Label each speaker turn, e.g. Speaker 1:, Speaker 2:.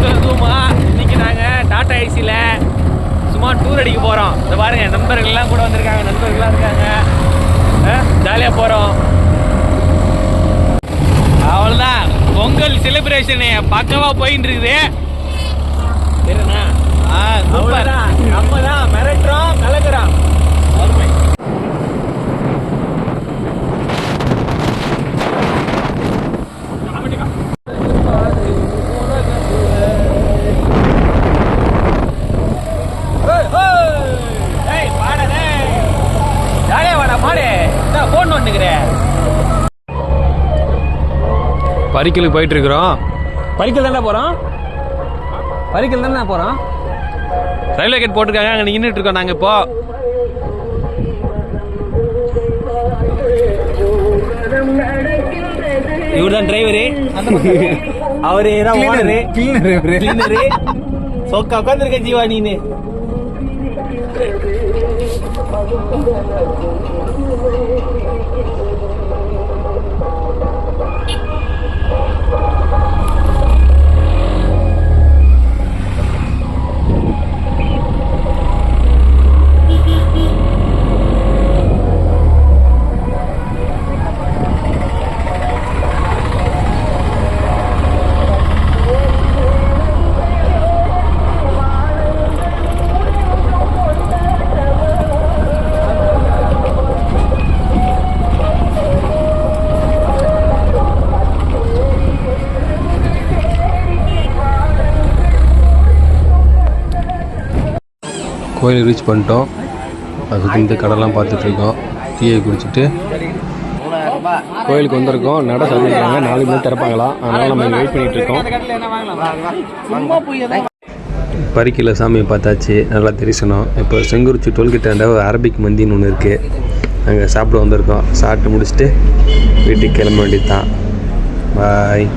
Speaker 1: பொங்கல் அதுவுமா இன்னைக்கு நாங்கள் டாடா ஏசியில் சும்மா டூர் அடிக்க போகிறோம். இந்த பாருங்க நண்பர்கள்லாம் கூட வந்திருக்காங்க, நண்பர்கள்லாம் இருக்காங்க, ஜாலியாக போகிறோம். அவ்வளோதான், பொங்கல் செலிப்ரேஷனு பக்கவாக போயின்னு இருக்குது. சரிண்ணா? சூப்பர். நம்ம தான் மிரட்டுறோம், கலக்குறோம். அருமை. பரிக்கலுக்கு போயிட்டு இருக்கிறோம். பரிக்கல் தானே போகிறோம், பரிக்கல் தானே போகிறோம். ரயில்வே கேட் போட்டிருக்காங்க, அங்கே நின்றுட்டு இருக்கோம் நாங்கள் இப்போ. இவர் தான் டிரைவரு, அவரு தான் ஓனரு, கிளீனரு. சொக்கா உட்காந்துருக்க ஜீவா நீனு. கோயில் ரீச் பண்ணிட்டோம். அதுக்கு இந்த கடைலாம் பார்த்துட்ருக்கோம். டீயை குடிச்சிட்டு கோயிலுக்கு வந்திருக்கோம். நட சொல்லியிருக்காங்க 4 மணி திறப்பாங்களாம், அதனால் நம்ம வெயிட் பண்ணிகிட்ருக்கோம். பரிக்கில் சாமியை பார்த்தாச்சு, நல்லா தரிசனம். இப்போ செங்குறிச்சி டோல்கேட்டாண்ட அரபிக் மந்தின்னு ஒன்று இருக்குது, அங்கே சாப்பிட வந்திருக்கோம். சாப்பிட்டு முடிச்சுட்டு வீட்டுக்கு கிளம்ப வேண்டியது தான். பாய்.